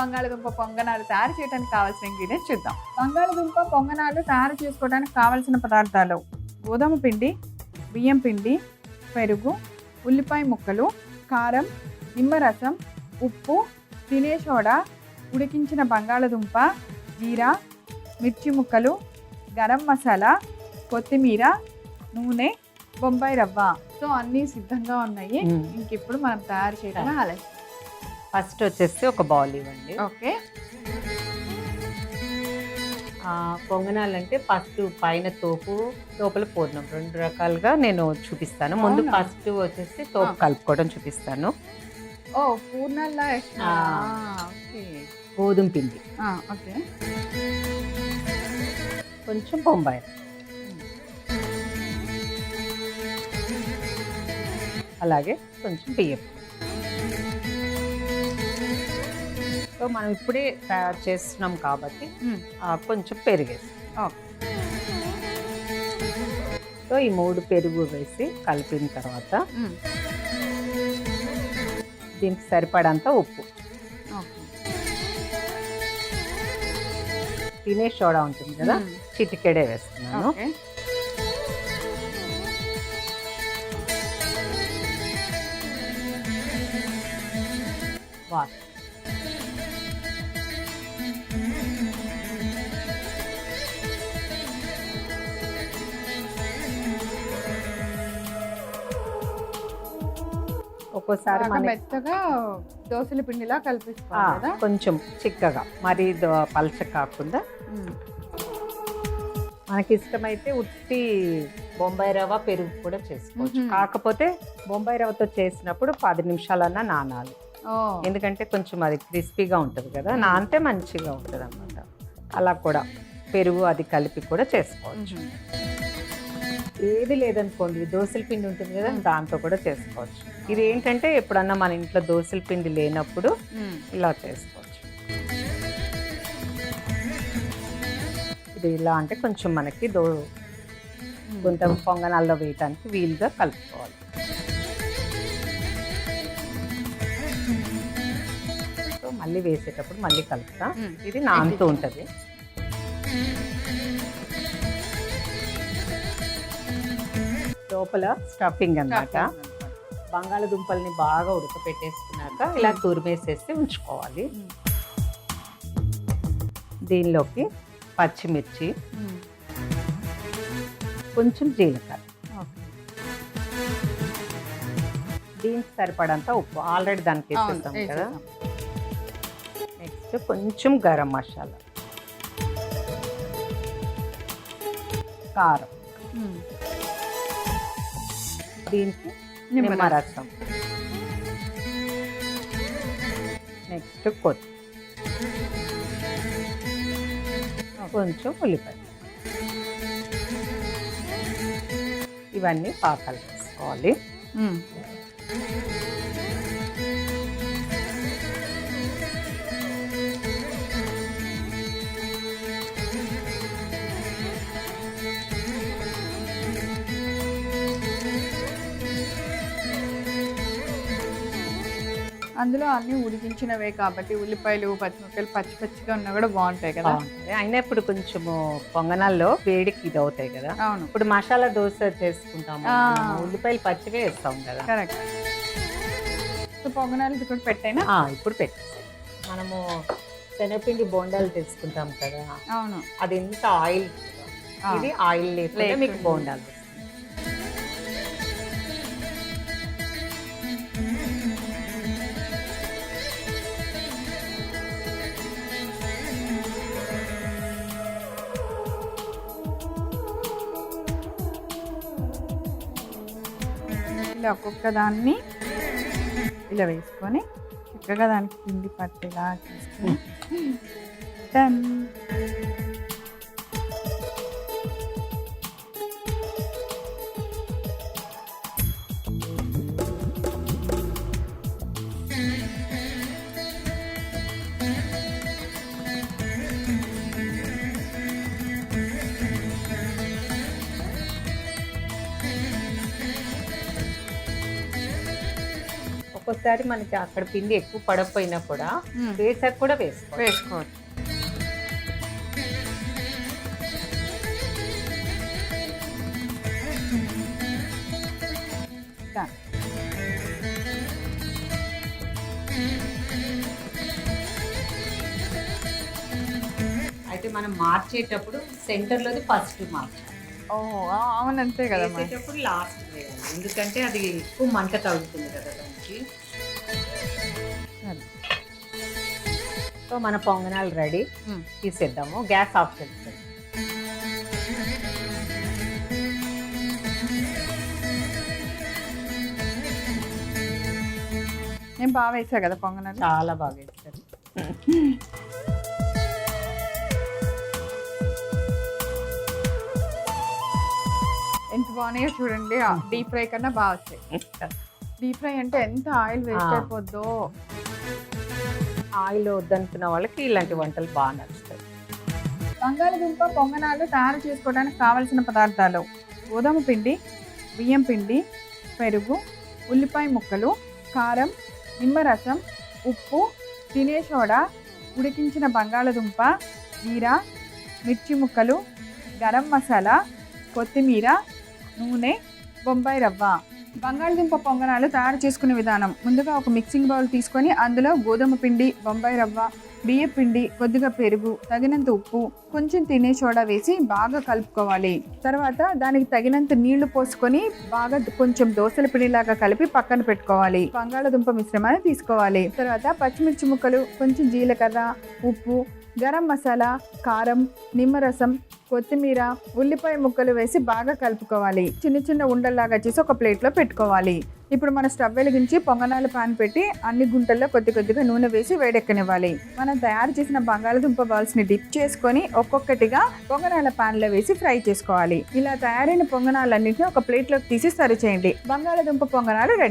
బంగాళదుంప పొంగనాలు తయారు చేయడానికి కావాల్సిన ఇంగ్రీడియంట్స్ చూద్దాం. బంగాళదుంప పొంగనాలు తయారు చేసుకోవడానికి కావాల్సిన పదార్థాలు: గోధుమ పిండి, బియ్యం పిండి, పెరుగు, ఉల్లిపాయ ముక్కలు, కారం, నిమ్మరసం, ఉప్పు, తినే సోడా, ఉడికించిన బంగాళదుంప, జీరా, మిర్చి ముక్కలు, గరం మసాలా, కొత్తిమీర, నూనె, బొంబాయి రవ్వ. సో అన్నీ సిద్ధంగా ఉన్నాయి. ఇంకిప్పుడు మనం తయారు చేయడమే ఆలస్యం. ఫస్ట్ వచ్చేసి ఒక బౌల్ ఇవ్వండి. ఓకే. పొంగనాలంటే ఫస్ట్ పైన తోపు, లోపల పూర్ణం, 2 రకాలుగా నేను చూపిస్తాను. ముందు ఫస్ట్ వచ్చేసి తోపు కలుపుకోవడం చూపిస్తాను. ఓ పూర్ణాల్లా. గోధుమ పిండి, ఓకే, కొంచెం బొంబాయి, అలాగే కొంచెం బియ్యం. సో మనం ఇప్పుడే తయారు చేస్తున్నాం కాబట్టి కొంచెం పెరుగేసి, సో ఈ 3 పెరుగు వేసి కలిపిన తర్వాత దీనికి సరిపడంత ఉప్పు, తినే సోడా ఉంటుంది కదా, చిటికెడే వేస్తున్నాను. వాటర్, ఒక్కోసారి మెత్తగా దోసల పిండిలా కలిపిస్తాం, కొంచెం చిక్కగా, మరి పలచ కాకుండా. మనకి ఇష్టమైతే ఉట్టి బొంబాయి రవ్వ పెరుగు కూడా చేసుకోవచ్చు. కాకపోతే బొంబాయి రవ్వతో చేసినప్పుడు 10 నిమిషాలన్నా నానాలి. ఎందుకంటే కొంచెం అది క్రిస్పీగా ఉంటుంది కదా, నానితే మంచిగా ఉంటుంది అన్నమాట. అలా కూడా పెరుగు అది కలిపి కూడా చేసుకోవచ్చు. ఏది లేదనుకోండి, దోసల పిండి ఉంటుంది కదా, దాంతో కూడా చేసుకోవచ్చు. ఇది ఏంటంటే ఎప్పుడన్నా మన ఇంట్లో దోసల పిండి లేనప్పుడు ఇలా చేసుకోవచ్చు. ఇది ఇలా అంటే కొంచెం మనకి కొంత పొంగనాల్లో వేయటానికి వీలుగా కలుపుకోవాలి. సో మళ్ళీ వేసేటప్పుడు మళ్ళీ కలుపుతా. ఇది నానుతూ ఉంటుంది. లోపల స్టఫింగ్ అన్నమాట. బంగాళదుంపల్ని బాగా ఉడకపెట్టేసుకున్నాక ఇలా తురిమేసేసి ఉంచుకోవాలి. దీనిలోకి పచ్చిమిర్చి, కొంచెం జీలకర్ర, దీనికి సరిపడంత ఉప్పు, ఆల్రెడీ దానికి వేసేస్తాం కదా. నెక్స్ట్ కొంచెం గరం మసాలా, కారం, దీనికి నిమ్మరసం, నెక్స్ట్ కొంచెం ఉల్లిపాయ. ఇవన్నీ పాకాలు వేసుకోవాలి. అందులో అన్ని ఉడికించినవే కాబట్టి ఉల్లిపాయలు, పచ్చిమిరపకాయలు పచ్చి పచ్చిగా ఉన్నా కూడా బాగుంటాయి కదా. అయినా ఇప్పుడు కొంచెము పొంగనాల్లో వేడికి ఇది అవుతాయి కదా. అవును. ఇప్పుడు మసాలా దోశ చేసుకుంటాము, ఉల్లిపాయలు పచ్చిగా వేస్తాం కదా. కరెక్ట్. సో పొంగనాలు ఇప్పుడు పెట్టైనా ఇప్పుడు పెట్టేస్తాం. మనము శనగపిండి బోండాలు చేసుకుంటాం కదా. అవును. అది ఎంత ఆయిల్, ఇది ఆయిల్ లేకుండా మీకు బోండాలు. ఇలా ఒక్కొక్క దాన్ని ఇలా వేసుకొని చక్కగా దానికి పిండి పట్టేలా చేసుకొని డన్. ఒక్కోసారి మనకి అక్కడ పిండి ఎక్కువ పడకపోయినా కూడా మ్మ్. వేసాక కూడా వేసుకోవాలి. వేసుకోవచ్చు. Done. అయితే మనం మార్చేటప్పుడు సెంటర్లోది ఫస్ట్ మార్చాలి, ఓ అవును, అంతే కదా మరి. వేసేటప్పుడు లాస్ట్ వేయాలి, ఎందుకంటే అది ఎక్కువ మంట తగులుతుంది కదా దానికి. సరే. సో మన పొంగనాలు రెడీ, మ్మ్. తీసేద్దాము, గ్యాస్ ఆఫ్ చేస్తాం. నేను బాగా వేసా కదా పొంగనాలు. చాలా బాగా వేస్తారు. ఎంత బాగున్నాయో చూడండి. డీప్ ఫ్రై కన్నా బాగా వచ్చాయి. డీప్ ఫ్రై అంటే ఎంత ఆయిల్ వేస్ట్ అయిపోద్దో. ఆయిల్ వద్దనుకున్న వాళ్ళకి ఇలాంటి వంటలు బాగా నచ్చుతాయి. బంగాళదుంప పొంగనాలు తయారు చేసుకోవడానికి కావలసిన పదార్థాలు: గోధుమ పిండి, బియ్యం పిండి, పెరుగు, ఉల్లిపాయ ముక్కలు, కారం, నిమ్మరసం, ఉప్పు, తినే సోడా, ఉడికించిన బంగాళదుంప, జీరా, మిర్చి ముక్కలు, గరం మసాలా, కొత్తిమీర, నూనె, బొంబాయి రవ్వ. బంగాళదుంప పొంగనాలు తయారు చేసుకునే విధానం: ముందుగా ఒక మిక్సింగ్ బౌల్ తీసుకొని అందులో గోధుమ పిండి, బొంబాయి రవ్వ, బియ్య పిండి, కొద్దిగా పెరుగు, తగినంత ఉప్పు, కొంచెం తినే సోడా వేసి బాగా కలుపుకోవాలి. తర్వాత దానికి తగినంత నీళ్లు పోసుకొని బాగా కొంచెం దోసల పిండిలాగా కలిపి పక్కన పెట్టుకోవాలి. బంగాళదుంప మిశ్రమాన్ని తీసుకోవాలి. తర్వాత పచ్చిమిర్చి ముక్కలు, కొంచెం జీలకర్ర, ఉప్పు, గరం మసాలా, కారం, నిమ్మరసం, కొత్తిమీర, ఉల్లిపాయ ముక్కలు వేసి బాగా కలుపుకోవాలి. చిన్న చిన్న ఉండల్లాగా చేసి ఒక ప్లేట్లో పెట్టుకోవాలి. ఇప్పుడు మన స్టవ్ వెలిగించి పొంగనాల పాన్ పెట్టి అన్ని గుంటల్లో కొద్ది కొద్దిగా నూనె వేసి వేడెక్కనివ్వాలి. మనం తయారు చేసిన బంగాళదుంప బాల్స్ ని డిప్ చేసుకొని ఒక్కొక్కటిగా పొంగనాల పాన్ లో వేసి ఫ్రై చేసుకోవాలి. ఇలా తయారైన పొంగనాలన్నింటినీ ఒక ప్లేట్లోకి తీసి సర్వ్ చేయండి. బంగాళదుంప పొంగనాలు రెడీ.